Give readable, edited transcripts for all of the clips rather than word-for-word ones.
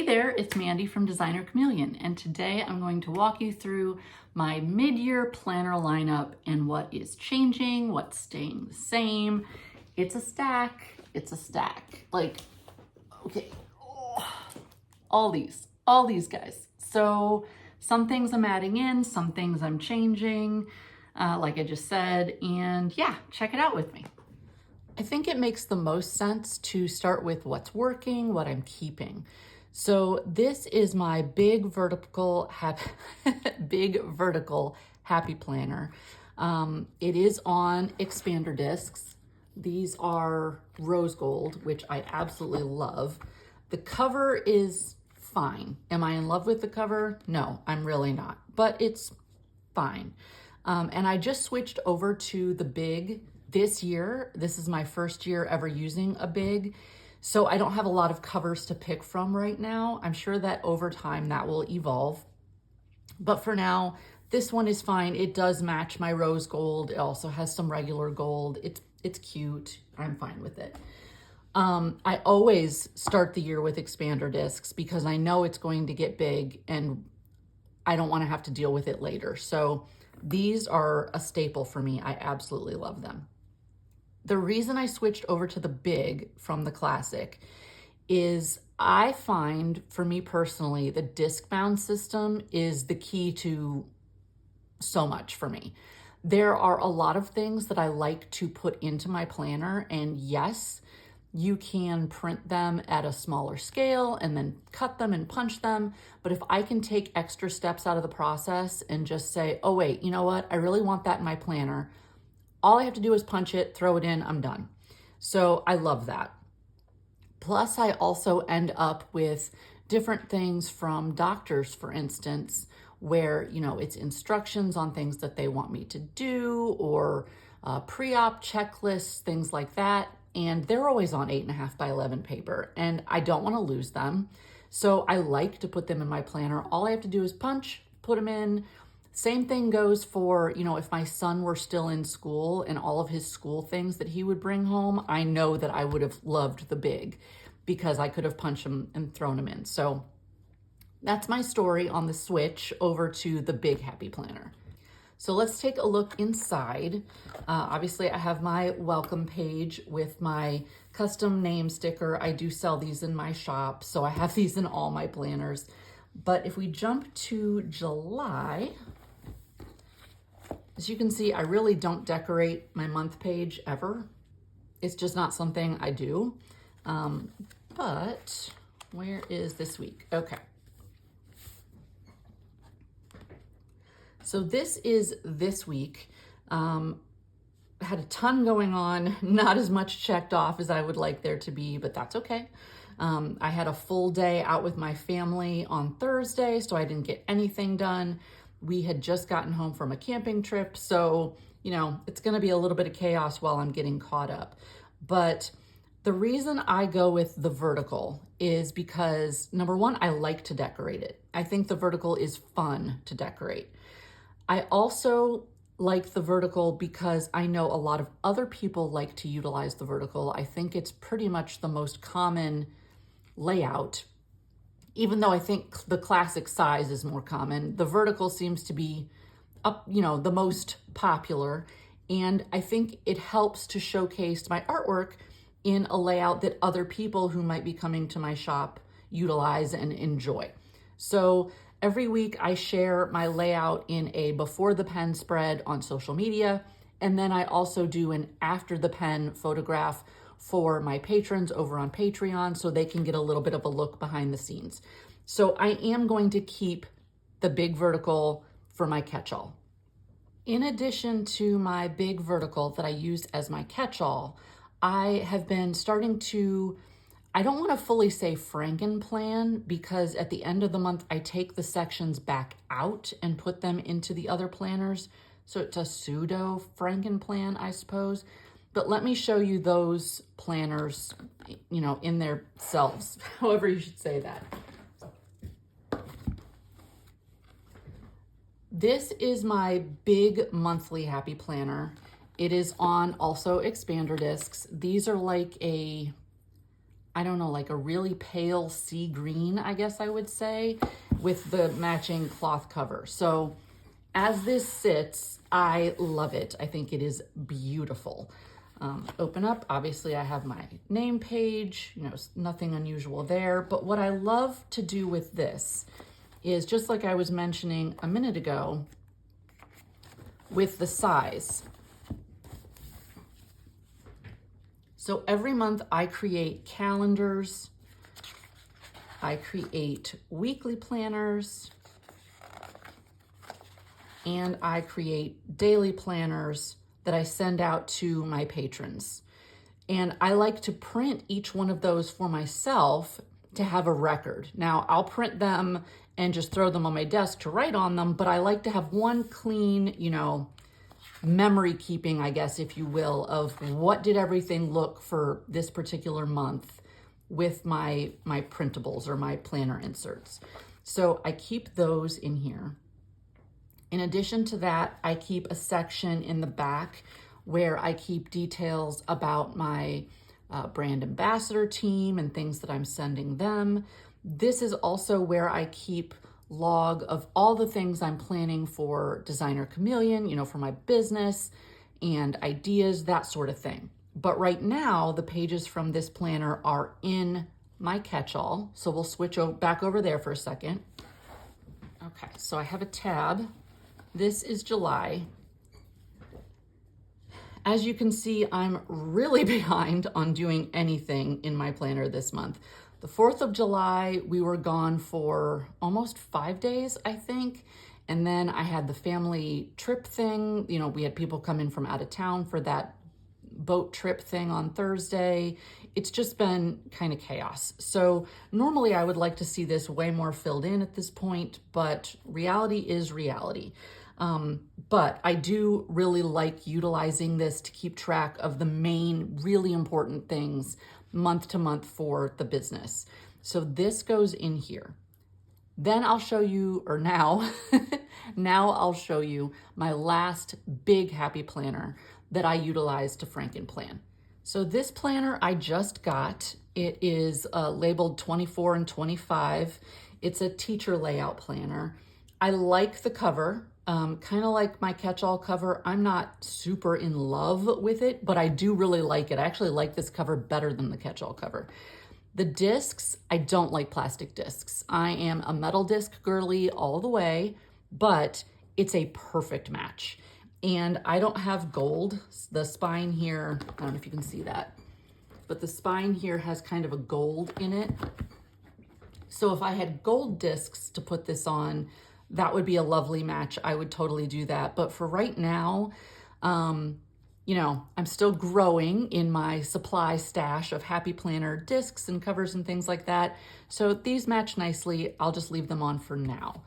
Hey there, it's Mandy from Designer Chameleon, and today I'm going to walk you through my mid-year planner lineup and what is changing, what's staying the same. It's a stack, Like, okay, all these guys. So some things I'm adding in, some things I'm changing, like I just said, and yeah, check it out with me. I think it makes the most sense to start with what's working, what I'm keeping. So this is my big vertical happy planner. It is on expander discs. These are rose gold, which I absolutely love. The cover is fine. Am I in love with the cover? No, I'm really not, but it's fine. And I just switched over to the big this year. This is my first year ever using a big, so I don't have a lot of covers to pick from right now. I'm sure that over time that will evolve, but for now, this one is fine. It does match my rose gold. It also has some regular gold. It's cute. I'm fine with it. I always start the year with expander discs because I know it's going to get big and I don't want to have to deal with it later. So these are a staple for me. I absolutely love them. The reason I switched over to the big from the classic is I find, for me personally, the disc bound system is the key to so much for me. There are a lot of things that I like to put into my planner, and yes, you can print them at a smaller scale and then cut them and punch them. But if I can take extra steps out of the process and just say, oh wait, you know what? I really want that in my planner. All I have to do is punch it, throw it in, I'm done. So I love that. Plus I also end up with different things from doctors, for instance, where, you know, it's instructions on things that they want me to do or pre-op checklists, things like that. And they're always on 8.5 by 11 paper, and I don't want to lose them. So I like to put them in my planner. All I have to do is punch, put them in. Same thing goes for, you know, if my son were still in school and all of his school things that he would bring home, I know that I would have loved the big because I could have punched them and thrown them in. So that's my story on the switch over to the big happy planner. So let's take a look inside. Obviously I have my welcome page with my custom name sticker. I do sell these in my shop, so I have these in all my planners. But if we jump to July, as you can see, I really don't decorate my month page ever. It's just not something I do. But where is this week? Okay. So this is this week. Had a ton going on, not as much checked off as I would like there to be, but that's okay. I had a full day out with my family on Thursday, so I didn't get anything done. We had just gotten home from a camping trip, so, you know, it's gonna be a little bit of chaos while I'm getting caught up. But the reason I go with the vertical is because, number one, I like to decorate it. I think the vertical is fun to decorate. I also like the vertical because I know a lot of other people like to utilize the vertical. I think it's pretty much the most common layout. Even though I think the classic size is more common, the vertical seems to be the most popular. And I think it helps to showcase my artwork in a layout that other people who might be coming to my shop utilize and enjoy. So every week I share my layout in a before the pen spread on social media. And then I also do an after the pen photograph for my patrons over on Patreon so they can get a little bit of a look behind the scenes. So I am going to keep the big vertical for my catch-all. In addition to my big vertical that I use as my catch-all, I have been starting to, I don't want to fully say Frankenplan because at the end of the month, I take the sections back out and put them into the other planners. So it's a pseudo Frankenplan, I suppose. But let me show you those planners, you know, in their selves, however you should say that. This is my big monthly happy planner. It is on also expander discs. These are like a I don't know, like a really pale sea green, I guess I would say, with the matching cloth cover. So as this sits, I love it. I think it is beautiful. Open up, obviously I have my name page, you know, nothing unusual there. But what I love to do with this is, just like I was mentioning a minute ago, with the size. So every month I create calendars, I create weekly planners, and I create daily planners that I send out to my patrons. And I like to print each one of those for myself to have a record. Now, I'll print them and just throw them on my desk to write on them, but I like to have one clean, you know, memory keeping, I guess, if you will, of what did everything look for this particular month with my printables or my planner inserts. So I keep those in here. In addition to that, I keep a section in the back where I keep details about my brand ambassador team and things that I'm sending them. This is also where I keep log of all the things I'm planning for Designer Chameleon, you know, for my business and ideas, that sort of thing. But right now, the pages from this planner are in my catch-all. So we'll switch back over there for a second. Okay, so I have a tab. This is July. As you can see, I'm really behind on doing anything in my planner this month. The 4th of July, we were gone for almost 5 days, I think. And then I had the family trip thing. You know, we had people come in from out of town for that boat trip thing on Thursday. It's just been kind of chaos. So normally I would like to see this way more filled in at this point, but reality is reality. But I do really like utilizing this to keep track of the main really important things month to month for the business. So this goes in here. Then I'll show you, or now, now I'll show you my last big happy planner that I utilize to Frankenplan. So this planner I just got, it is labeled 24 and 25. It's a teacher layout planner. I like the cover. Kind of like my catch-all cover. I'm not super in love with it, but I do really like it. I actually like this cover better than the catch-all cover. The discs, I don't like plastic discs. I am a metal disc girly all the way, but it's a perfect match. And I don't have gold. The spine here, I don't know if you can see that, but the spine here has kind of a gold in it. So if I had gold discs to put this on, that would be a lovely match. I would totally do that. But for right now, you know, I'm still growing in my supply stash of Happy Planner discs and covers and things like that. So these match nicely. I'll just leave them on for now.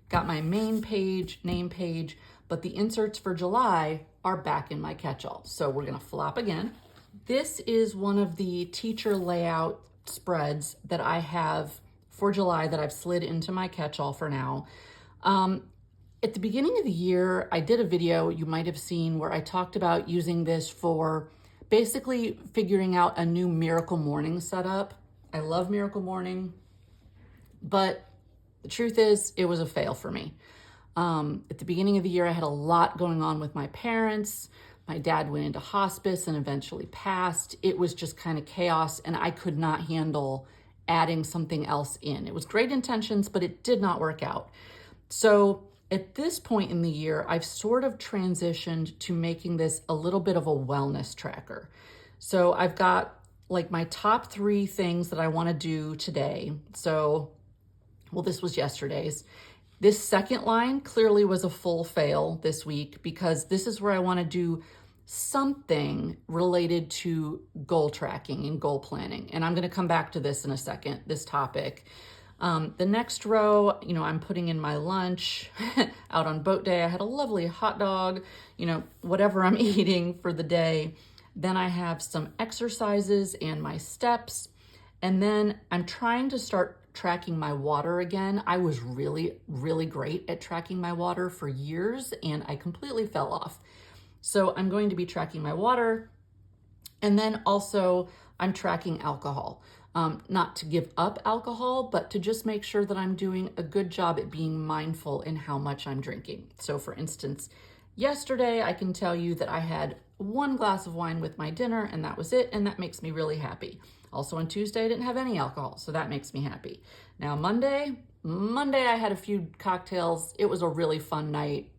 Got my main page, name page, but the inserts for July are back in my catch-all. So we're gonna flop again. This is one of the teacher layout spreads that I have for July that I've slid into my catch-all for now. At the beginning of the year, I did a video you might have seen where I talked about using this for basically figuring out a new Miracle Morning setup. I love Miracle Morning, but the truth is it was a fail for me. At the beginning of the year, I had a lot going on with my parents. My dad went into hospice and eventually passed. It was just kind of chaos, and I could not handle adding something else in. It was great intentions, but it did not work out. So at this point in the year, I've sort of transitioned to making this a little bit of a wellness tracker. So I've got like my top 3 things that I want to do today. So, well, this was yesterday's. This second line clearly was a full fail this week because this is where I want to do something related to goal tracking and goal planning. And I'm going to come back to this in a second, this topic. The next row, you know, I'm putting in my lunch. Out on boat day, I had a lovely hot dog, you know, whatever I'm eating for the day. Then I have some exercises and my steps. And then I'm trying to start tracking my water again. I was really, really great at tracking my water for years and I completely fell off. So I'm going to be tracking my water. And then also I'm tracking alcohol. Not to give up alcohol, but to just make sure that I'm doing a good job at being mindful in how much I'm drinking. So for instance, yesterday I can tell you that I had 1 glass of wine with my dinner and that was it, and that makes me really happy. Also on Tuesday I didn't have any alcohol, so that makes me happy. Now Monday I had a few cocktails. It was a really fun night.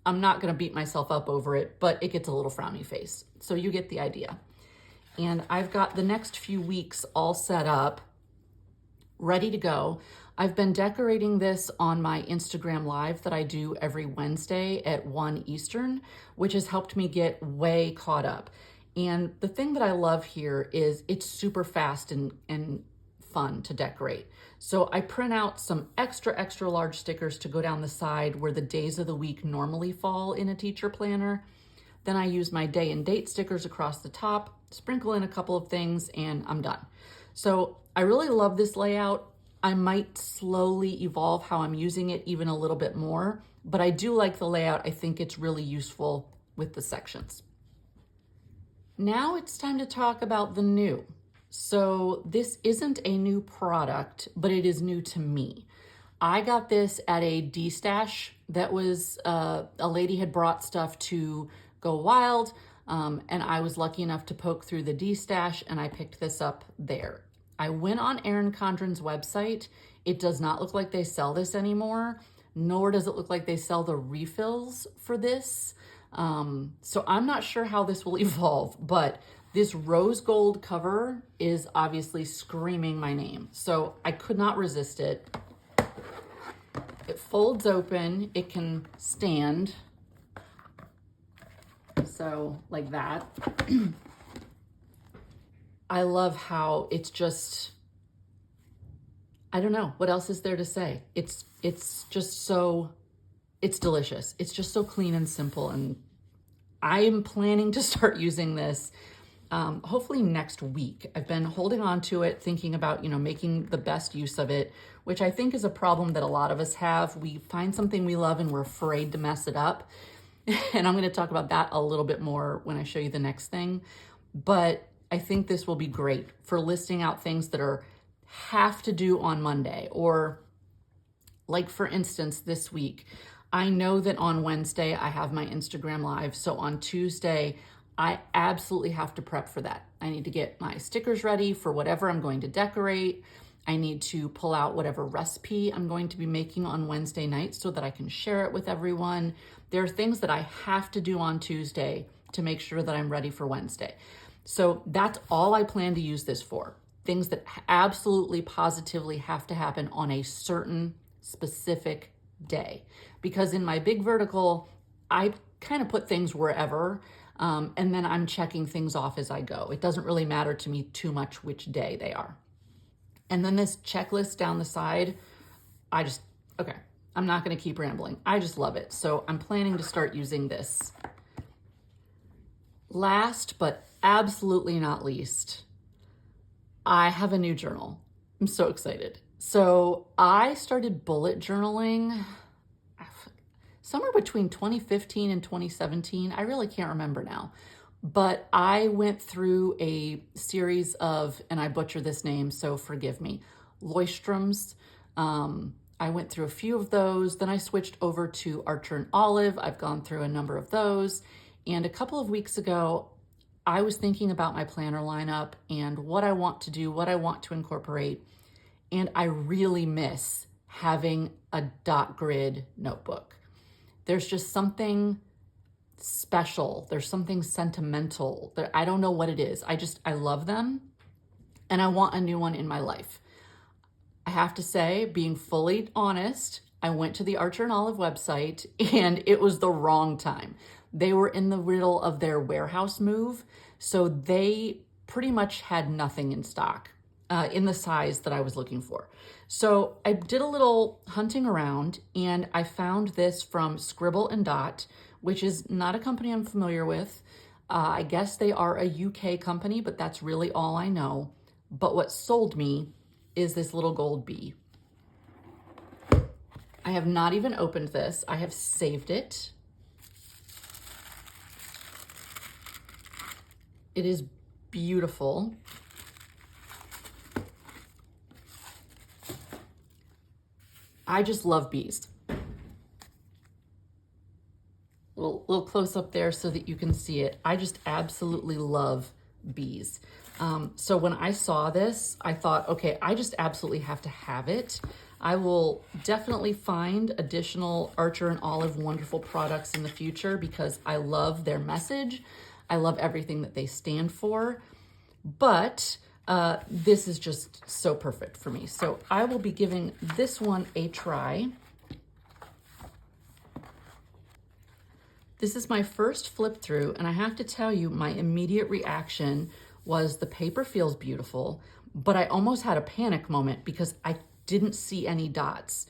I'm not gonna beat myself up over it, but it gets a little frowny face. So you get the idea. And I've got the next few weeks all set up, ready to go. I've been decorating this on my Instagram Live that I do every Wednesday at 1 Eastern, which has helped me get way caught up. And the thing that I love here is it's super fast and fun to decorate. So I print out some extra large stickers to go down the side where the days of the week normally fall in a teacher planner. Then I use my day and date stickers across the top, sprinkle in a couple of things, and I'm done. So I really love this layout. I might slowly evolve how I'm using it even a little bit more, but I do like the layout. I think it's really useful with the sections. Now it's time to talk about the new. So this isn't a new product, but it is new to me. I got this at a D-stash that was, a lady had brought stuff to Go Wild, and I was lucky enough to poke through the D-stash and I picked this up there. I went on Erin Condren's website. It does not look like they sell this anymore, nor does it look like they sell the refills for this. So I'm not sure how this will evolve, but this rose gold cover is obviously screaming my name. So I could not resist it. It folds open, it can stand. So like that. I love how it's just, I don't know, what else is there to say? It's just so, it's delicious. It's just so clean and simple. And I am planning to start using this hopefully next week. I've been holding on to it, thinking about, making the best use of it, which I think is a problem that a lot of us have. We find something we love and we're afraid to mess it up. And I'm going to talk about that a little bit more when I show you the next thing. But I think this will be great for listing out things that have to do on Monday. Or like for instance, this week, I know that on Wednesday I have my Instagram Live. So on Tuesday, I absolutely have to prep for that. I need to get my stickers ready for whatever I'm going to decorate. I need to pull out whatever recipe I'm going to be making on Wednesday night so that I can share it with everyone. There are things that I have to do on Tuesday to make sure that I'm ready for Wednesday. So that's all I plan to use this for. Things that absolutely positively have to happen on a certain specific day. Because in my big vertical, I kind of put things wherever, and then I'm checking things off as I go. It doesn't really matter to me too much which day they are. And then this checklist down the side, okay, I'm not gonna keep rambling. I just love it. So I'm planning to start using this. Last, but absolutely not least, I have a new journal. I'm so excited. So I started bullet journaling somewhere between 2015 and 2017. I really can't remember now. But I went through a series of, and I butcher this name, so forgive me, Loistroms. I went through a few of those. Then I switched over to Archer and Olive. I've gone through a number of those. And a couple of weeks ago, I was thinking about my planner lineup and what I want to do, what I want to incorporate. And I really miss having a dot grid notebook. There's just something special. There's something sentimental. I don't know what it is. I love them and I want a new one in my life. I have to say, being fully honest, I went to the Archer and Olive website and it was the wrong time. They were in the middle of their warehouse move, so they pretty much had nothing in stock in the size that I was looking for. So I did a little hunting around and I found this from Scribble and Dot, which is not a company I'm familiar with. I guess they are a UK company, but that's really all I know. But what sold me is this little gold bee. I have not even opened this. I have saved it. It is beautiful. I just love bees. Little close up there so that you can see it. I just absolutely love bees. So when I saw this, I thought, okay, I just absolutely have to have it. I will definitely find additional Archer and Olive wonderful products in the future because I love their message. I love everything that they stand for, but this is just so perfect for me. So I will be giving this one a try. This is my first flip through, and I have to tell you, my immediate reaction was the paper feels beautiful, but I almost had a panic moment because I didn't see any dots,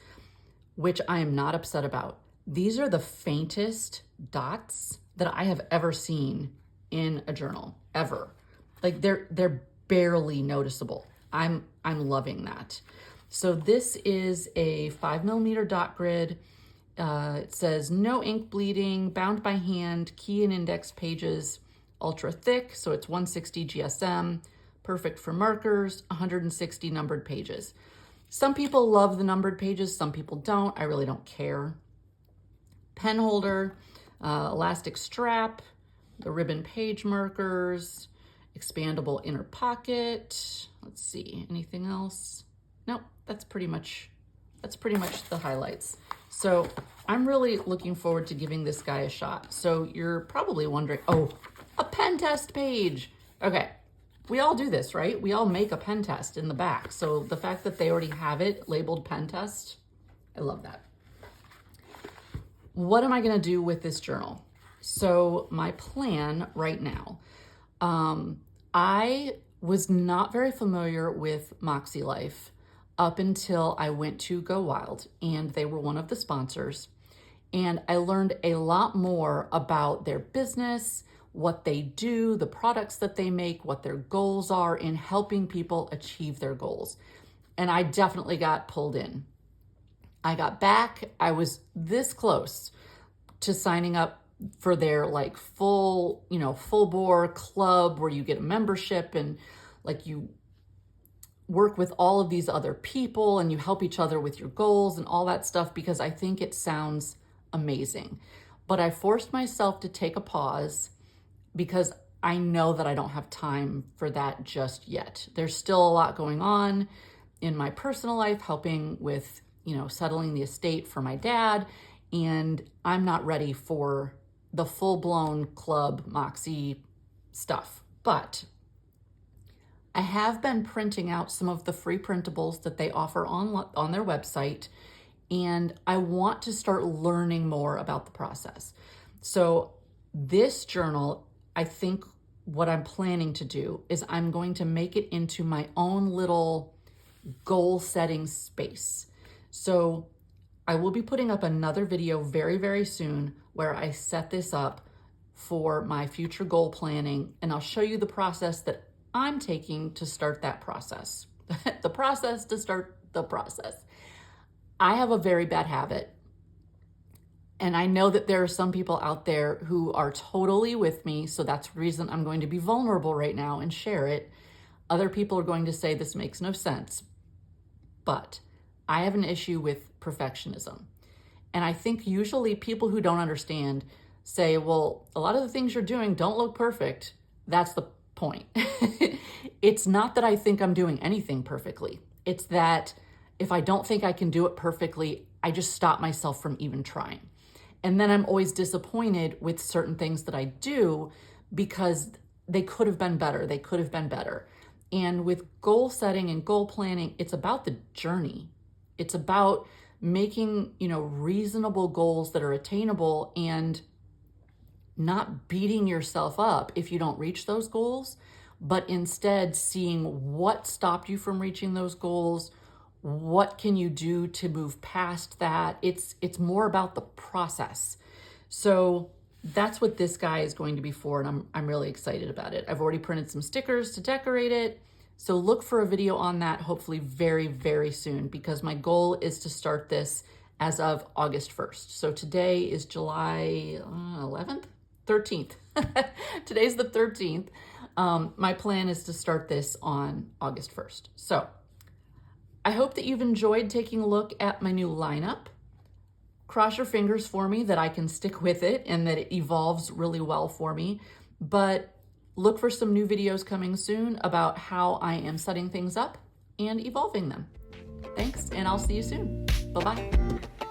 which I am not upset about. These are the faintest dots that I have ever seen in a journal, ever. Like they're barely noticeable. I'm loving that. So this is a 5mm dot grid. It says no ink bleeding, bound by hand, key and index pages, ultra thick, so it's 160 GSM, perfect for markers, 160 numbered pages. Some people love the numbered pages, some people don't. I really don't care. Pen holder, elastic strap, the ribbon page markers, expandable inner pocket. Let's see, anything else? Nope, that's pretty much the highlights. So I'm really looking forward to giving this guy a shot. So you're probably wondering, oh, a pen test page. Okay, we all do this, right? We all make a pen test in the back. So the fact that they already have it labeled pen test, I love that. What am I gonna do with this journal? So my plan right now, I was not very familiar with Moxie Life up until I went to Go Wild, and they were one of the sponsors. And I learned a lot more about their business, what they do, the products that they make, what their goals are in helping people achieve their goals. And I definitely got pulled in. I got back, I was this close to signing up for their like full bore club where you get a membership and like you work with all of these other people and you help each other with your goals and all that stuff because I think it sounds amazing. But I forced myself to take a pause because I know that I don't have time for that just yet. There's still a lot going on in my personal life, helping with, settling the estate for my dad, and I'm not ready for the full-blown club Moxie stuff. But I have been printing out some of the free printables that they offer on their website, and I want to start learning more about the process. So this journal, I think what I'm planning to do is I'm going to make it into my own little goal setting space. So I will be putting up another video very, very soon where I set this up for my future goal planning, and I'll show you the process that I'm taking to start that process. The process to start the process. I have a very bad habit, and I know that there are some people out there who are totally with me, so that's the reason I'm going to be vulnerable right now and share it. Other people are going to say this makes no sense, but I have an issue with perfectionism. And I think usually people who don't understand say, well, a lot of the things you're doing don't look perfect. That's the point. It's not that I think I'm doing anything perfectly. It's that if I don't think I can do it perfectly, I just stop myself from even trying. And then I'm always disappointed with certain things that I do because they could have been better. They could have been better. And with goal setting and goal planning, it's about the journey. It's about making, reasonable goals that are attainable and not beating yourself up if you don't reach those goals, but instead seeing what stopped you from reaching those goals. What can you do to move past that? It's more about the process. So that's what this guy is going to be for, and I'm really excited about it. I've already printed some stickers to decorate it. So look for a video on that hopefully very, very soon, because my goal is to start this as of August 1st. So today is July 11th? 13th. Today's the 13th. My plan is to start this on August 1st. So I hope that you've enjoyed taking a look at my new lineup. Cross your fingers for me that I can stick with it and that it evolves really well for me. But look for some new videos coming soon about how I am setting things up and evolving them. Thanks, and I'll see you soon. Bye-bye.